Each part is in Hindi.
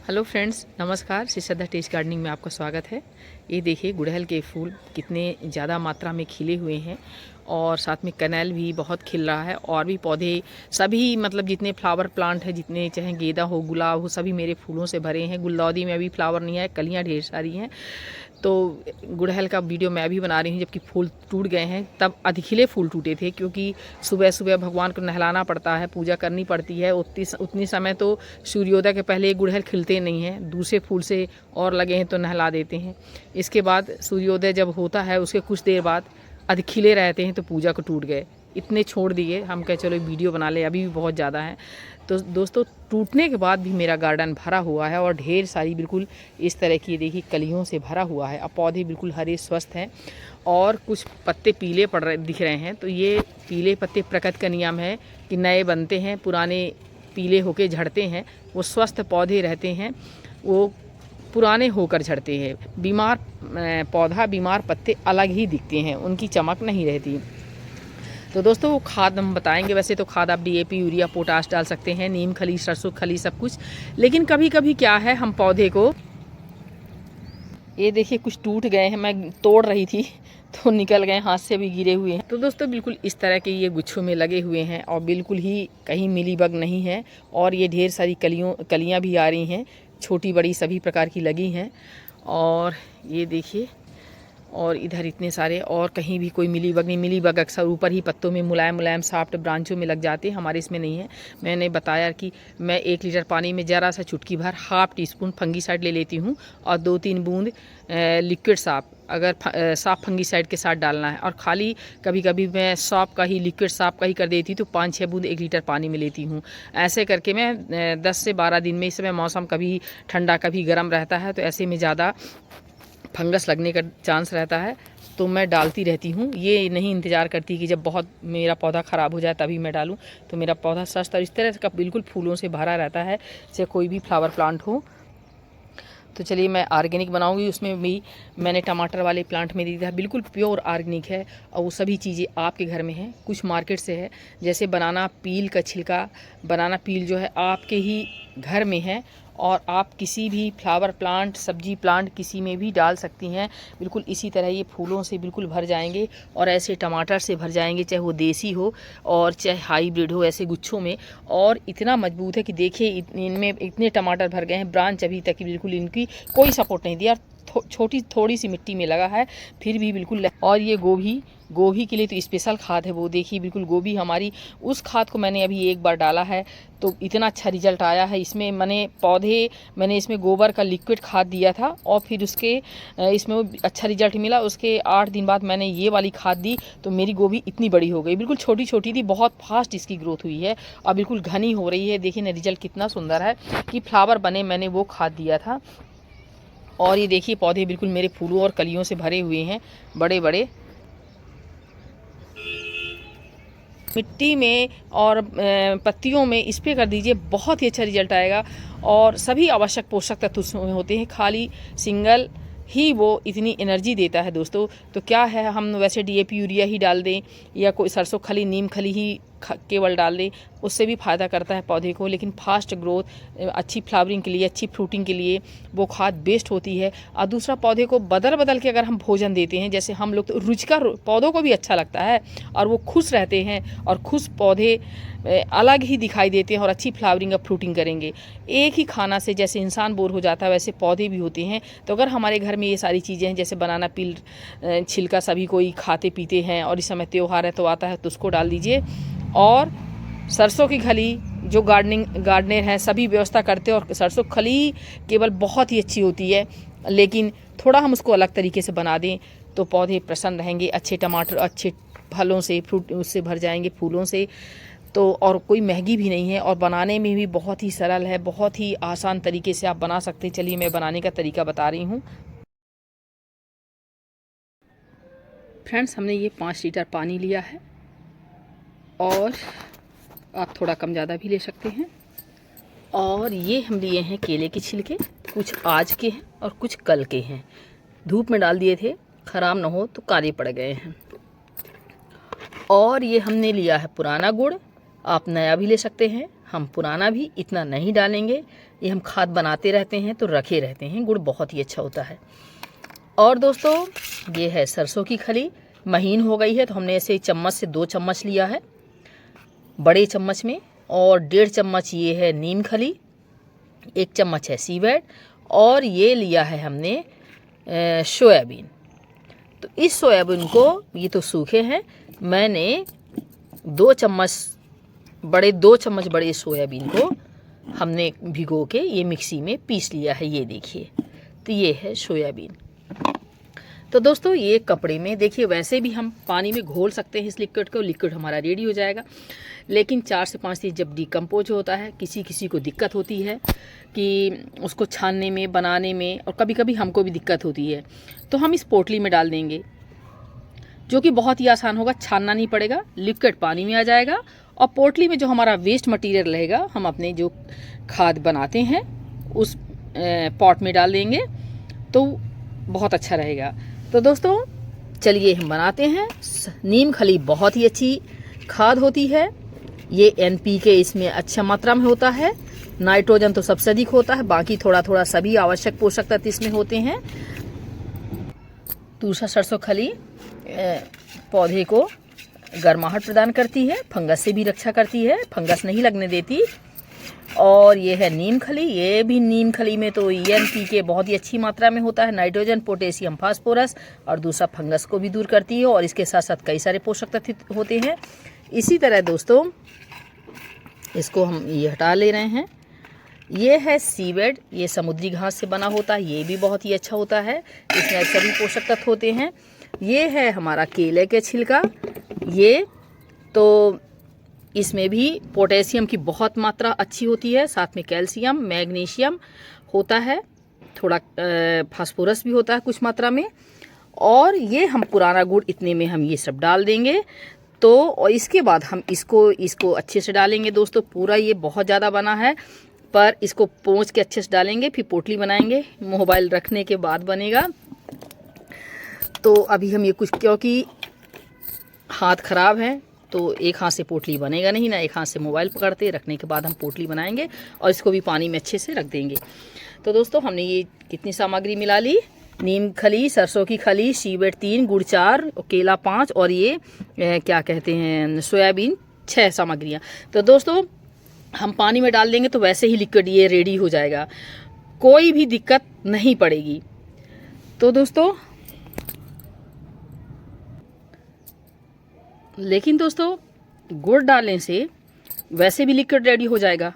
हेलो फ्रेंड्स, नमस्कार। श्री श्रद्धा टेस्ट गार्डनिंग में आपका स्वागत है। ये देखिए गुड़हल के फूल कितने ज़्यादा मात्रा में खिले हुए हैं और साथ में कनेल भी बहुत खिल रहा है और भी पौधे सभी मतलब जितने फ्लावर प्लांट है, जितने चाहे गेंदा हो, गुलाब हो, सभी मेरे फूलों से भरे हैं। गुलदाउदी में अभी फ्लावर नहीं है, कलियाँ ढेर सारी हैं। तो गुड़हल का वीडियो मैं भी बना रही हूँ जबकि फूल टूट गए हैं। तब अधिखिले फूल टूटे थे क्योंकि सुबह सुबह भगवान को नहलाना पड़ता है, पूजा करनी पड़ती है। उतनी समय तो सूर्योदय के पहले गुड़हल खिलते नहीं हैं, दूसरे फूल से और लगे हैं तो नहला देते हैं। इसके बाद सूर्योदय जब होता है उसके कुछ देर बाद अधिखिले रहते हैं तो पूजा को टूट गए। इतने छोड़ दिए, हम कहे चलो वीडियो बना ले, अभी भी बहुत ज़्यादा है। तो दोस्तों, टूटने के बाद भी मेरा गार्डन भरा हुआ है और ढेर सारी बिल्कुल इस तरह की देखिए कलियों से भरा हुआ है। अब पौधे बिल्कुल हरे स्वस्थ हैं और कुछ पत्ते पीले पड़ रहे दिख रहे हैं। तो ये पीले पत्ते प्रकृति का नियम है कि नए बनते हैं, पुराने पीले होके झड़ते हैं। वो स्वस्थ पौधे रहते हैं, वो पुराने होकर झड़ते हैं। बीमार पौधा, बीमार पत्ते अलग ही दिखते हैं, उनकी चमक नहीं रहती। तो दोस्तों, वो खाद हम बताएंगे। वैसे तो खाद आप डीएपी, यूरिया, पोटाश डाल सकते हैं, नीम खली, सरसों खली, सब कुछ। लेकिन कभी कभी क्या है, हम पौधे को, ये देखिए कुछ टूट गए हैं, मैं तोड़ रही थी तो निकल गए, हाथ से भी गिरे हुए हैं। तो दोस्तों, बिल्कुल इस तरह के ये गुच्छों में लगे हुए हैं और बिल्कुल ही कहीं मिलीबग नहीं है। और ये ढेर सारी कलियाँ भी आ रही हैं, छोटी बड़ी सभी प्रकार की लगी हैं। और ये देखिए, और इधर इतने सारे, और कहीं भी कोई मिलीबग नहीं। मिलीबग अक्सर ऊपर ही पत्तों में मुलायम मुलायम सॉफ्ट ब्रांचों में लग जाते हैं, हमारे इसमें नहीं है। मैंने बताया कि मैं 1 लीटर पानी में ज़रा सा चुटकी भर ½ टीस्पून फंगीसाइड ले लेती हूँ और 2-3 बूंद लिक्विड साफ, अगर साफ फंगीसाइड के साथ डालना है। और खाली कभी कभी मैं सॉप का ही, लिक्विड साफ का ही कर देती हूँ, तो 5-6 बूंद 1 लीटर पानी में लेती हूँ। ऐसे करके मैं 10 से 12 दिन में, इस समय मौसम कभी ठंडा कभी गर्म रहता है, तो ऐसे में ज़्यादा फंगस लगने का चांस रहता है, तो मैं डालती रहती हूँ। ये नहीं इंतज़ार करती कि जब बहुत मेरा पौधा ख़राब हो जाए तभी मैं डालूँ। तो मेरा पौधा स्वस्थ और इस तरह का बिल्कुल फूलों से भरा रहता है, चाहे कोई भी फ्लावर प्लांट हो। तो चलिए, मैं ऑर्गेनिक बनाऊंगी। उसमें भी मैंने टमाटर वाले प्लांट में दिया था, बिल्कुल प्योर ऑर्गेनिक है। और वो सभी चीज़ें आपके घर में हैं, कुछ मार्केट से है। जैसे बनाना पील का छिलका, बनाना पील जो है आपके ही घर में है, और आप किसी भी फ्लावर प्लांट, सब्जी प्लांट किसी में भी डाल सकती हैं। बिल्कुल इसी तरह ये फूलों से बिल्कुल भर जाएंगे और ऐसे टमाटर से भर जाएंगे, चाहे वो देसी हो और चाहे हाईब्रिड हो, ऐसे गुच्छों में। और इतना मजबूत है कि देखिए इनमें इतने टमाटर भर गए हैं, ब्रांच अभी तक बिल्कुल इनकी कोई सपोर्ट नहीं दिया। छोटी थोड़ी सी मिट्टी में लगा है, फिर भी बिल्कुल। और ये गोभी के लिए तो स्पेशल खाद है, वो देखिए बिल्कुल गोभी हमारी, उस खाद को मैंने अभी एक बार डाला है तो इतना अच्छा रिजल्ट आया है। इसमें मैंने इसमें गोबर का लिक्विड खाद दिया था और फिर उसके इसमें वो अच्छा रिजल्ट मिला। उसके 8 दिन बाद मैंने ये वाली खाद दी तो मेरी गोभी इतनी बड़ी हो गई। बिल्कुल छोटी छोटी थी, बहुत फास्ट इसकी ग्रोथ हुई है और बिल्कुल घनी हो रही है। देखिए ना, रिजल्ट कितना सुंदर है कि फ्लावर बने, मैंने वो खाद दिया था। और ये देखिए पौधे बिल्कुल मेरे फूलों और कलियों से भरे हुए हैं, बड़े बड़े। मिट्टी में और पत्तियों में स्प्रे कर दीजिए, बहुत ही अच्छा रिजल्ट आएगा। और सभी आवश्यक पोषक तत्व उसमें होते हैं, खाली सिंगल ही वो इतनी एनर्जी देता है दोस्तों। तो क्या है, हम वैसे डीएपी, यूरिया ही डाल दें या कोई सरसों खली, नीम खली ही केवल डाल दें, उससे भी फ़ायदा करता है पौधे को। लेकिन फास्ट ग्रोथ, अच्छी फ्लावरिंग के लिए, अच्छी फ्रूटिंग के लिए वो खाद बेस्ट होती है। और दूसरा, पौधे को बदल बदल के अगर हम भोजन देते हैं, जैसे हम लोग, तो रुचिकर पौधों को भी अच्छा लगता है और वो खुश रहते हैं। और खुश पौधे अलग ही दिखाई देते हैं और अच्छी फ्लावरिंग और फ्रूटिंग करेंगे। एक ही खाना से जैसे इंसान बोर हो जाता है, वैसे पौधे भी होते हैं। तो अगर हमारे घर में ये सारी चीज़ें हैं, जैसे बनाना पील छिलका सभी कोई खाते पीते हैं, और इस समय त्यौहार है तो आता है, तो उसको डाल दीजिए। और सरसों की खली, जो गार्डनर हैं सभी व्यवस्था करते हैं, और सरसों खली केवल बहुत ही अच्छी होती है, लेकिन थोड़ा हम उसको अलग तरीके से बना दें तो पौधे प्रसन्न रहेंगे। अच्छे टमाटर, अच्छे फलों से, फ्रूट उससे भर जाएंगे, फूलों से। तो और कोई महंगी भी नहीं है और बनाने में भी बहुत ही सरल है, बहुत ही आसान तरीके से आप बना सकते हैं। चलिए, मैं बनाने का तरीका बता रही हूँ। फ्रेंड्स, हमने ये 5 लीटर पानी लिया है, और आप थोड़ा कम ज़्यादा भी ले सकते हैं। और ये हम लिए हैं केले के छिलके, कुछ आज के हैं और कुछ कल के हैं। धूप में डाल दिए थे, ख़राब ना हो तो काले पड़ गए हैं। और ये हमने लिया है पुराना गुड़, आप नया भी ले सकते हैं। हम पुराना भी इतना नहीं डालेंगे, ये हम खाद बनाते रहते हैं तो रखे रहते हैं। गुड़ बहुत ही अच्छा होता है। और दोस्तों ये है सरसों की खली, महीन हो गई है तो हमने ऐसे चम्मच से 2 चम्मच लिया है बड़े चम्मच में, और 1.5 चम्मच ये है नीम खली, 1 चम्मच है सीवेड, और ये लिया है हमने सोयाबीन। तो इस सोयाबीन को, ये तो सूखे हैं, मैंने 2 चम्मच बड़े सोयाबीन को हमने भिगो के ये मिक्सी में पीस लिया है। ये देखिए, तो ये है सोयाबीन। तो दोस्तों ये कपड़े में देखिए, वैसे भी हम पानी में घोल सकते हैं इस लिक्विड को, लिक्विड हमारा रेडी हो जाएगा। लेकिन 4 से 5 दिन जब डिकम्पोज होता है, किसी किसी को दिक्कत होती है कि उसको छानने में, बनाने में, और कभी कभी हमको भी दिक्कत होती है, तो हम इस पोटली में डाल देंगे, जो कि बहुत ही आसान होगा। छानना नहीं पड़ेगा, लिक्विड पानी में आ जाएगा, और पोटली में जो हमारा वेस्ट मटेरियल रहेगा, हम अपने जो खाद बनाते हैं उस पॉट में डाल देंगे, तो बहुत अच्छा रहेगा। तो दोस्तों चलिए हम बनाते हैं। नीम खली बहुत ही अच्छी खाद होती है। ये NPK इसमें अच्छा मात्रा में होता है, नाइट्रोजन तो सबसे अधिक होता है, बाकी थोड़ा थोड़ा सभी आवश्यक पोषक तत्व इसमें होते हैं। दूसरा सरसों खली पौधे को गर्माहट प्रदान करती है, फंगस से भी रक्षा करती है, फंगस नहीं लगने देती। और ये है नीम खली, ये भी नीम खली में तो NPK बहुत ही अच्छी मात्रा में होता है, नाइट्रोजन, पोटेशियम, फास्फोरस, और दूसरा फंगस को भी दूर करती है, और इसके साथ साथ कई सारे पोषक तत्व होते हैं। इसी तरह दोस्तों इसको हम ये हटा ले रहे हैं। ये है सीवेड, ये समुद्री घास से बना होता है, ये भी बहुत ही अच्छा होता है, इसमें सभी पोषक तत्व होते हैं। ये है हमारा केले के छिलका, ये तो इसमें भी पोटेशियम की बहुत मात्रा अच्छी होती है, साथ में कैल्शियम, मैग्नीशियम होता है, थोड़ा फास्फोरस भी होता है कुछ मात्रा में। और ये हम पुराना गुड़, इतने में हम ये सब डाल देंगे। तो और इसके बाद हम इसको अच्छे से डालेंगे दोस्तों। पूरा ये बहुत ज़्यादा बना है, पर इसको पोंछ के अच्छे से डालेंगे, फिर पोटली बनाएंगे, मोबाइल रखने के बाद बनेगा। तो अभी हम ये कुछ, क्योंकि हाथ ख़राब है तो एक हाथ से पोटली बनेगा नहीं ना, एक हाथ से मोबाइल पकड़ते रखने के बाद हम पोटली बनाएंगे, और इसको भी पानी में अच्छे से रख देंगे। तो दोस्तों हमने ये कितनी सामग्री मिला ली, नीम खली, सरसों की खली, सीवेड 3, गुड़ 4, केला 5, और ये क्या कहते हैं सोयाबीन 6 सामग्रियाँ। तो दोस्तों हम पानी में डाल देंगे तो वैसे ही लिक्विड ये रेडी हो जाएगा, कोई भी दिक्कत नहीं पड़ेगी। तो दोस्तों लेकिन दोस्तों गुड़ डालने से वैसे भी लिक्विड रेडी हो जाएगा,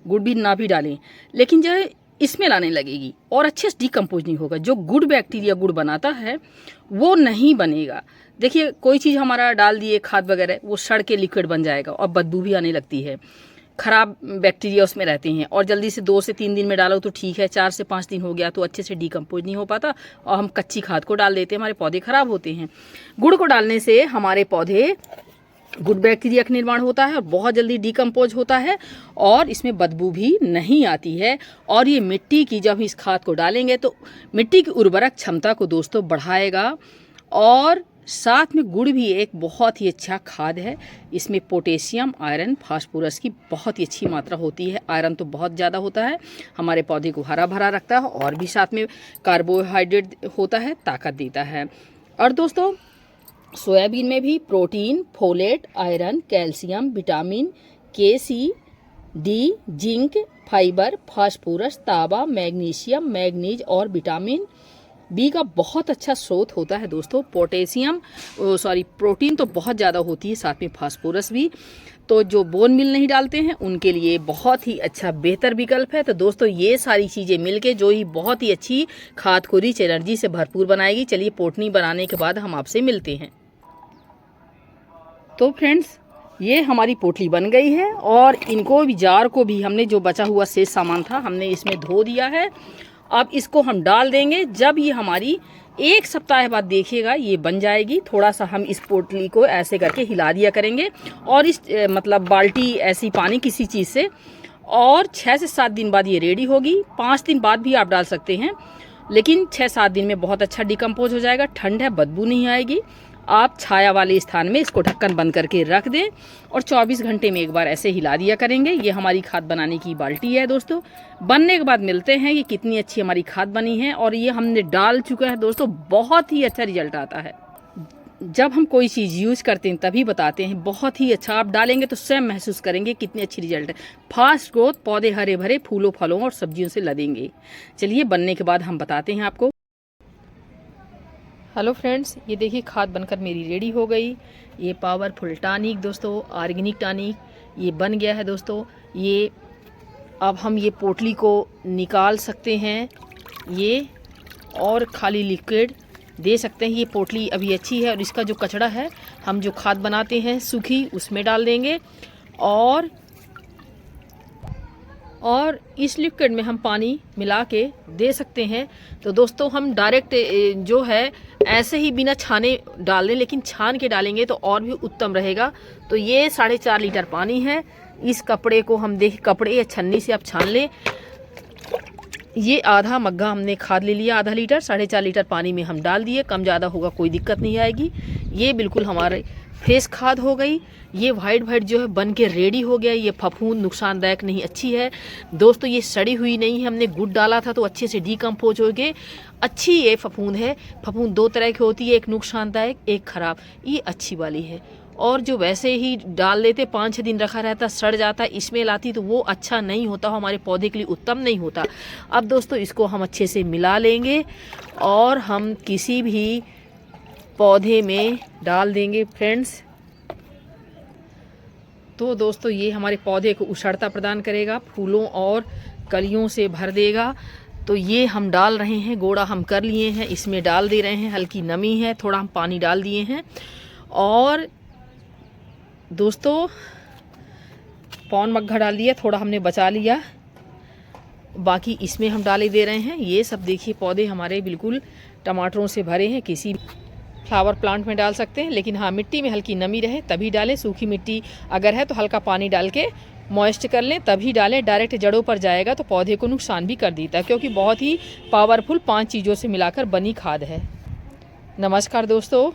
गुड़ भी ना भी डालें, लेकिन जो इसमें लाने लगेगी और अच्छे से डिकम्पोज नहीं होगा। जो गुड बैक्टीरिया गुड़ बनाता है वो नहीं बनेगा। देखिए कोई चीज़ हमारा डाल दिए खाद वगैरह, वो सड़ के लिक्विड बन जाएगा और बदबू भी आने लगती है, ख़राब बैक्टीरिया उसमें रहते हैं। और जल्दी से 2 से 3 दिन में डालो तो ठीक है, 4 से 5 दिन हो गया तो अच्छे से डिकम्पोज नहीं हो पाता, और हम कच्ची खाद को डाल देते हैं, हमारे पौधे ख़राब होते हैं। गुड़ को डालने से हमारे पौधे गुड बैक्टीरिया का निर्माण होता है और बहुत जल्दी डिकम्पोज होता है, और इसमें बदबू भी नहीं आती है। और ये मिट्टी की, जब इस खाद को डालेंगे तो मिट्टी की उर्वरक क्षमता को दोस्तों बढ़ाएगा। और साथ में गुड़ भी एक बहुत ही अच्छा खाद है, इसमें पोटेशियम, आयरन, फास्फोरस की बहुत ही अच्छी मात्रा होती है। आयरन तो बहुत ज़्यादा होता है, हमारे पौधे को हरा भरा रखता है, और भी साथ में कार्बोहाइड्रेट होता है, ताकत देता है। और दोस्तों सोयाबीन में भी protein, folate, iron, calcium, vitamin के, सी, डी, जिंक, फाइबर, फास्फोरस, तांबा, मैग्नीशियम, मैग्नीज और विटामिन बी का बहुत अच्छा स्रोत होता है दोस्तों। प्रोटीन तो बहुत ज़्यादा होती है, साथ में फास्फोरस भी। तो जो बोन मिल नहीं डालते हैं उनके लिए बहुत ही अच्छा बेहतर विकल्प है। तो दोस्तों ये सारी चीज़ें मिलके जो ही बहुत ही अच्छी खाद को रिच एनर्जी से भरपूर बनाएगी। चलिए पोटनी बनाने के बाद हम आपसे मिलते हैं। तो फ्रेंड्स ये हमारी पोटली बन गई है, और इनको भी, जार को भी हमने जो बचा हुआ शेष सामान था हमने इसमें धो दिया है। अब इसको हम डाल देंगे। जब ये हमारी 1 सप्ताह बाद देखिएगा ये बन जाएगी। थोड़ा सा हम इस पोटली को ऐसे करके हिला दिया करेंगे, और इस मतलब बाल्टी ऐसी पानी किसी चीज़ से, और 6 से 7 दिन बाद ये रेडी होगी। 5 दिन बाद भी आप डाल सकते हैं, लेकिन 6-7 दिन में बहुत अच्छा डिकम्पोज हो जाएगा। ठंड है, बदबू नहीं आएगी, आप छाया वाले स्थान में इसको ढक्कन बंद करके रख दें और 24 घंटे में एक बार ऐसे हिला दिया करेंगे। ये हमारी खाद बनाने की बाल्टी है दोस्तों। बनने के बाद मिलते हैं कि कितनी अच्छी हमारी खाद बनी है। और ये हमने डाल चुका है दोस्तों, बहुत ही अच्छा रिजल्ट आता है। जब हम कोई चीज़ यूज़ करते हैं तभी बताते हैं, बहुत ही अच्छा। आप डालेंगे तो स्वयं महसूस करेंगे कितनी अच्छी रिजल्ट है। फास्ट ग्रोथ, पौधे हरे भरे फूलों फलों और सब्जियों से लदेंगे। चलिए बनने के बाद हम बताते हैं आपको। हेलो फ्रेंड्स, ये देखिए खाद बनकर मेरी रेडी हो गई। ये पावरफुल टॉनिक दोस्तों, ऑर्गेनिक टॉनिक ये बन गया है दोस्तों। ये अब हम ये पोटली को निकाल सकते हैं ये, और खाली लिक्विड दे सकते हैं। ये पोटली अभी अच्छी है और इसका जो कचड़ा है हम जो खाद बनाते हैं सूखी उसमें डाल देंगे। और इस लिक्विड में हम पानी मिला के दे सकते हैं। तो दोस्तों हम डायरेक्ट जो है ऐसे ही बिना छाने डाल दें, लेकिन छान के डालेंगे तो और भी उत्तम रहेगा। तो ये 4.5 लीटर पानी है। इस कपड़े को हम कपड़े या छन्नी से आप छान लें। ये आधा मग्गा हमने खाद ले लिया, आधा लीटर, 4.5 लीटर पानी में हम डाल दिए। कम ज़्यादा होगा कोई दिक्कत नहीं आएगी। ये बिल्कुल हमारे फ्रेश खाद हो गई। ये वाइट जो है बन के रेडी हो गया। ये फफूंद नुकसानदायक नहीं, अच्छी है दोस्तों। ये सड़ी हुई नहीं है, हमने गुड़ डाला था तो अच्छे से डीकम्पोज हो गए। अच्छी ये फफूंद है। फफूंद 2 तरह की होती है, एक नुकसानदायक एक ख़राब। ये अच्छी वाली है। और जो वैसे ही डाल देते 5-6 दिन रखा रहता, सड़ जाता, स्मेल आती, तो वो अच्छा नहीं होता, हमारे पौधे के लिए उत्तम नहीं होता। अब दोस्तों इसको हम अच्छे से मिला लेंगे और हम किसी भी पौधे में डाल देंगे फ्रेंड्स। तो दोस्तों ये हमारे पौधे को उष्णता प्रदान करेगा, फूलों और कलियों से भर देगा। तो ये हम डाल रहे हैं, गोड़ा हम कर लिए हैं, इसमें डाल दे रहे हैं। हल्की नमी है, थोड़ा हम पानी डाल दिए हैं। और दोस्तों पौन मग्घा डाल दिया, थोड़ा हमने बचा लिया, बाकी इसमें हम डाले दे रहे हैं। ये सब देखिए पौधे हमारे बिल्कुल टमाटरों से भरे हैं। किसी फ्लावर प्लांट में डाल सकते हैं, लेकिन हाँ मिट्टी में हल्की नमी रहे तभी डालें। सूखी मिट्टी अगर है तो हल्का पानी डाल के मॉइस्ट कर लें तभी डालें। डायरेक्ट जड़ों पर जाएगा तो पौधे को नुकसान भी कर देता है, क्योंकि बहुत ही पावरफुल 5 चीज़ों से मिलाकर बनी खाद है। नमस्कार दोस्तों।